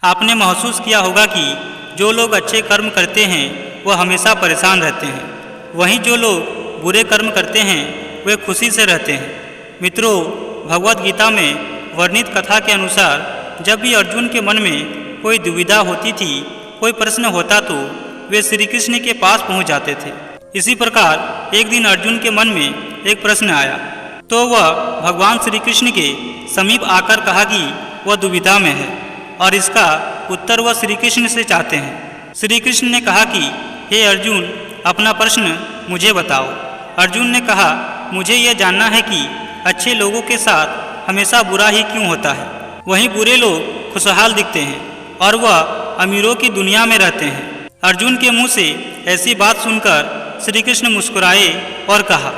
आपने महसूस किया होगा कि जो लोग अच्छे कर्म करते हैं वह हमेशा परेशान रहते हैं, वहीं जो लोग बुरे कर्म करते हैं वे खुशी से रहते हैं। मित्रों, भगवद गीता में वर्णित कथा के अनुसार जब भी अर्जुन के मन में कोई दुविधा होती थी, कोई प्रश्न होता तो वे श्री कृष्ण के पास पहुंच जाते थे। इसी प्रकार एक दिन अर्जुन के मन में एक प्रश्न आया तो वह भगवान श्री कृष्ण के समीप आकर कहा कि वह दुविधा में है और इसका उत्तर वह श्री कृष्ण से चाहते हैं। श्री कृष्ण ने कहा कि हे अर्जुन, अपना प्रश्न मुझे बताओ। अर्जुन ने कहा, मुझे यह जानना है कि अच्छे लोगों के साथ हमेशा बुरा ही क्यों होता है, वहीं बुरे लोग खुशहाल दिखते हैं और वह अमीरों की दुनिया में रहते हैं। अर्जुन के मुंह से ऐसी बात सुनकर श्री कृष्ण मुस्कुराए और कहा,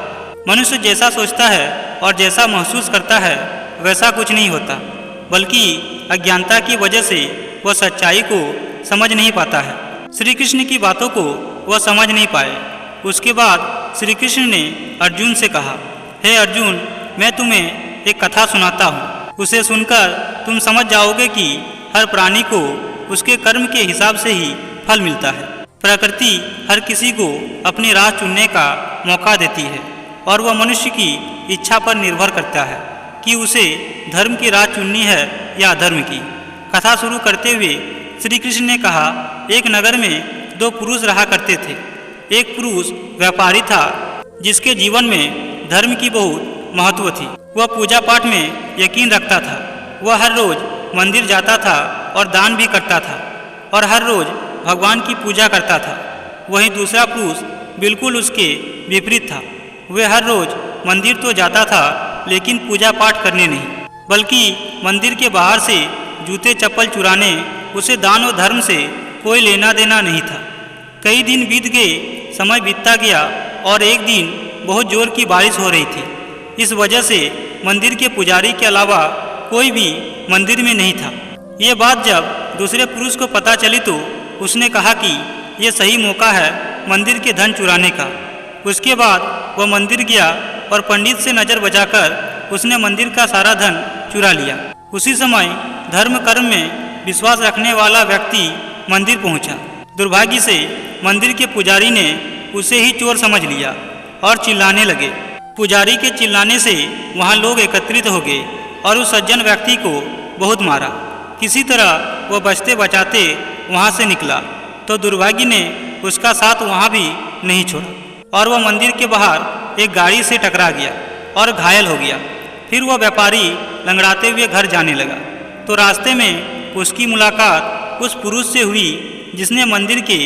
मनुष्य जैसा सोचता है और जैसा महसूस करता है वैसा कुछ नहीं होता, बल्कि अज्ञानता की वजह से वह सच्चाई को समझ नहीं पाता है। श्री कृष्ण की बातों को वह समझ नहीं पाए। उसके बाद श्री कृष्ण ने अर्जुन से कहा, हे अर्जुन, मैं तुम्हें एक कथा सुनाता हूँ। उसे सुनकर तुम समझ जाओगे कि हर प्राणी को उसके कर्म के हिसाब से ही फल मिलता है। प्रकृति हर किसी को अपनी राह चुनने का मौका देती है और वह मनुष्य की इच्छा पर निर्भर करता है कि उसे धर्म की राह चुननी है या अधर्म की। कथा शुरू करते हुए श्री कृष्ण ने कहा, एक नगर में दो पुरुष रहा करते थे। एक पुरुष व्यापारी था जिसके जीवन में धर्म की बहुत महत्व थी। वह पूजा पाठ में यकीन रखता था। वह हर रोज मंदिर जाता था और दान भी करता था और हर रोज भगवान की पूजा करता था। वहीं दूसरा पुरुष बिल्कुल उसके विपरीत था। वह हर रोज मंदिर तो जाता था लेकिन पूजा पाठ करने नहीं, बल्कि मंदिर के बाहर से जूते चप्पल चुराने, उसे दान और धर्म से कोई लेना देना नहीं था। कई दिन बीत गए, समय बीतता गया और एक दिन बहुत जोर की बारिश हो रही थी। इस वजह से मंदिर के पुजारी के अलावा कोई भी मंदिर में नहीं था। ये बात जब दूसरे पुरुष को पता चली तो उसने कहा कि यह सही मौका है मंदिर के धन चुराने का। उसके बाद वह मंदिर गया और पंडित से नज़र बचाकर उसने मंदिर का सारा धन चुरा लिया। उसी समय धर्म कर्म में विश्वास रखने वाला व्यक्ति मंदिर पहुंचा। दुर्भाग्य से मंदिर के पुजारी ने उसे ही चोर समझ लिया और चिल्लाने लगे। पुजारी के चिल्लाने से वहां लोग एकत्रित हो गए और उस सज्जन व्यक्ति को बहुत मारा। किसी तरह वह बचते बचाते वहां से निकला तो दुर्भाग्य ने उसका साथ वहां भी नहीं छोड़ा और वह मंदिर के बाहर एक गाड़ी से टकरा गया और घायल हो गया। फिर वह व्यापारी लंगड़ाते हुए घर जाने लगा तो रास्ते में उसकी मुलाकात उस पुरुष से हुई जिसने मंदिर के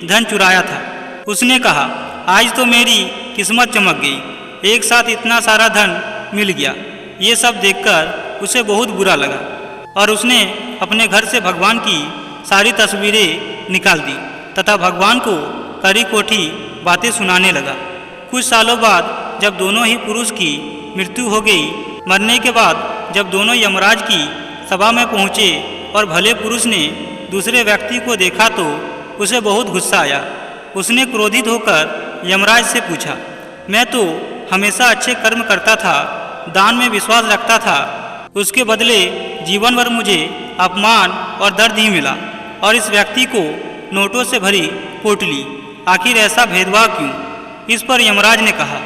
धन चुराया था। उसने कहा, आज तो मेरी किस्मत चमक गई, एक साथ इतना सारा धन मिल गया। ये सब देखकर उसे बहुत बुरा लगा और उसने अपने घर से भगवान की सारी तस्वीरें निकाल दी तथा भगवान को कड़ी कोठी बातें सुनाने लगा। कुछ सालों बाद जब दोनों ही पुरुष की मृत्यु हो गई, मरने के बाद जब दोनों यमराज की सभा में पहुँचे और भले पुरुष ने दूसरे व्यक्ति को देखा तो उसे बहुत गुस्सा आया। उसने क्रोधित होकर यमराज से पूछा, मैं तो हमेशा अच्छे कर्म करता था, दान में विश्वास रखता था, उसके बदले जीवन भर मुझे अपमान और दर्द ही मिला और इस व्यक्ति को नोटों से भरी पोटली, आखिर ऐसा भेदभाव क्यों? इस पर यमराज ने कहा,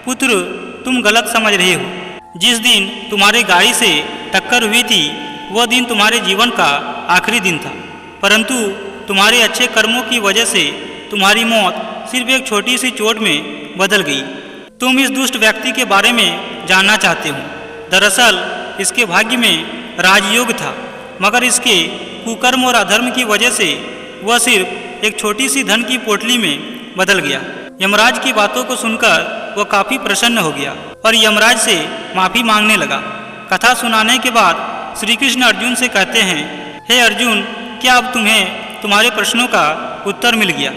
पुत्र, तुम गलत समझ रहे हो। जिस दिन तुम्हारी गाड़ी से टक्कर हुई थी वह दिन तुम्हारे जीवन का आखिरी दिन था, परंतु तुम्हारे अच्छे कर्मों की वजह से तुम्हारी मौत सिर्फ एक छोटी सी चोट में बदल गई। तुम इस दुष्ट व्यक्ति के बारे में जानना चाहते हो। दरअसल इसके भाग्य में राजयोग था, मगर इसके कुकर्म और अधर्म की वजह से वह सिर्फ एक छोटी सी धन की पोटली में बदल गया। यमराज की बातों को सुनकर वह काफी प्रसन्न हो गया और यमराज से माफी मांगने लगा। कथा सुनाने के बाद श्री कृष्ण अर्जुन से कहते हैं, हे अर्जुन, क्या अब तुम्हें तुम्हारे प्रश्नों का उत्तर मिल गया?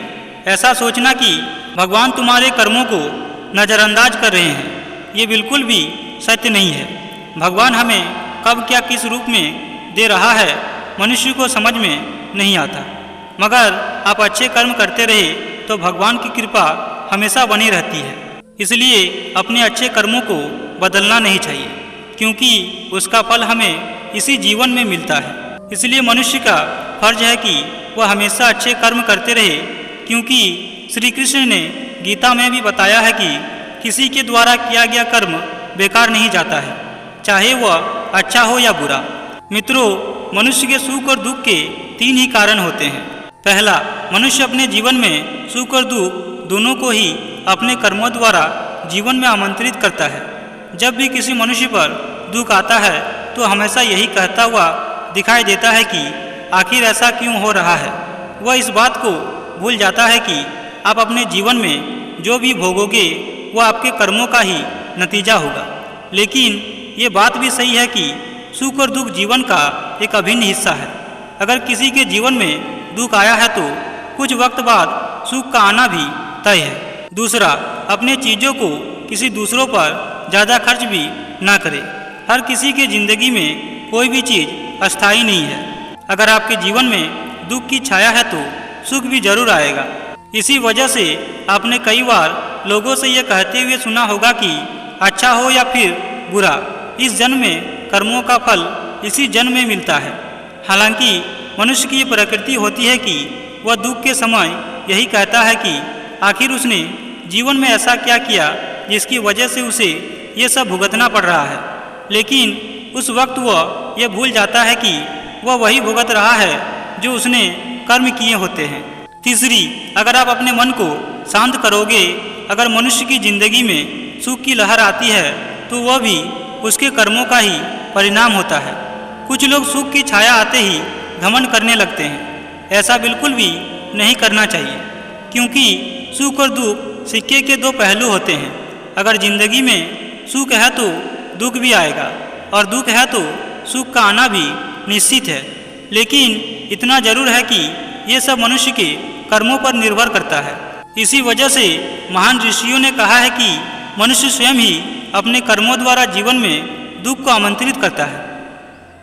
ऐसा सोचना कि भगवान तुम्हारे कर्मों को नज़रअंदाज कर रहे हैं, ये बिल्कुल भी सत्य नहीं है। भगवान हमें कब क्या किस रूप में दे रहा है मनुष्य को समझ में नहीं आता, मगर आप अच्छे कर्म करते रहे तो भगवान की कृपा हमेशा बनी रहती है। इसलिए अपने अच्छे कर्मों को बदलना नहीं चाहिए, क्योंकि उसका फल हमें इसी जीवन में मिलता है। इसलिए मनुष्य का फर्ज है कि वह हमेशा अच्छे कर्म करते रहे, क्योंकि श्री कृष्ण ने गीता में भी बताया है कि किसी के द्वारा किया गया कर्म बेकार नहीं जाता है, चाहे वह अच्छा हो या बुरा। मित्रों, मनुष्य के सुख और दुख के 3 ही कारण होते हैं। पहला, मनुष्य अपने जीवन में सुख और दुख दोनों को ही अपने कर्मों द्वारा जीवन में आमंत्रित करता है। जब भी किसी मनुष्य पर दुख आता है तो हमेशा यही कहता हुआ दिखाई देता है कि आखिर ऐसा क्यों हो रहा है। वह इस बात को भूल जाता है कि आप अपने जीवन में जो भी भोगोगे वह आपके कर्मों का ही नतीजा होगा। लेकिन ये बात भी सही है कि सुख और दुख जीवन का एक अभिन्न हिस्सा है। अगर किसी के जीवन में दुख आया है तो कुछ वक्त बाद सुख का आना भी तय है। दूसरा, अपने चीज़ों को किसी दूसरों पर ज़्यादा खर्च भी ना करें। हर किसी के ज़िंदगी में कोई भी चीज़ अस्थायी नहीं है। अगर आपके जीवन में दुख की छाया है तो सुख भी जरूर आएगा। इसी वजह से आपने कई बार लोगों से यह कहते हुए सुना होगा कि अच्छा हो या फिर बुरा, इस जन्म में कर्मों का फल इसी जन्म में मिलता है। हालांकि मनुष्य की ये प्रकृति होती है कि वह दुख के समय यही कहता है कि आखिर उसने जीवन में ऐसा क्या किया जिसकी वजह से उसे ये सब भुगतना पड़ रहा है। लेकिन उस वक्त वह यह भूल जाता है कि वह वही भुगत रहा है जो उसने कर्म किए होते हैं। तीसरी, अगर आप अपने मन को शांत करोगे, अगर मनुष्य की जिंदगी में सुख की लहर आती है तो वह भी उसके कर्मों का ही परिणाम होता है। कुछ लोग सुख की छाया आते ही घमंड करने लगते हैं। ऐसा बिल्कुल भी नहीं करना चाहिए, क्योंकि सुख और दुख सिक्के के 2 पहलू होते हैं। अगर जिंदगी में सुख है तो दुख भी आएगा, और दुख है तो सुख का आना भी निश्चित है। लेकिन इतना जरूर है कि ये सब मनुष्य के कर्मों पर निर्भर करता है। इसी वजह से महान ऋषियों ने कहा है कि मनुष्य स्वयं ही अपने कर्मों द्वारा जीवन में दुख को आमंत्रित करता है।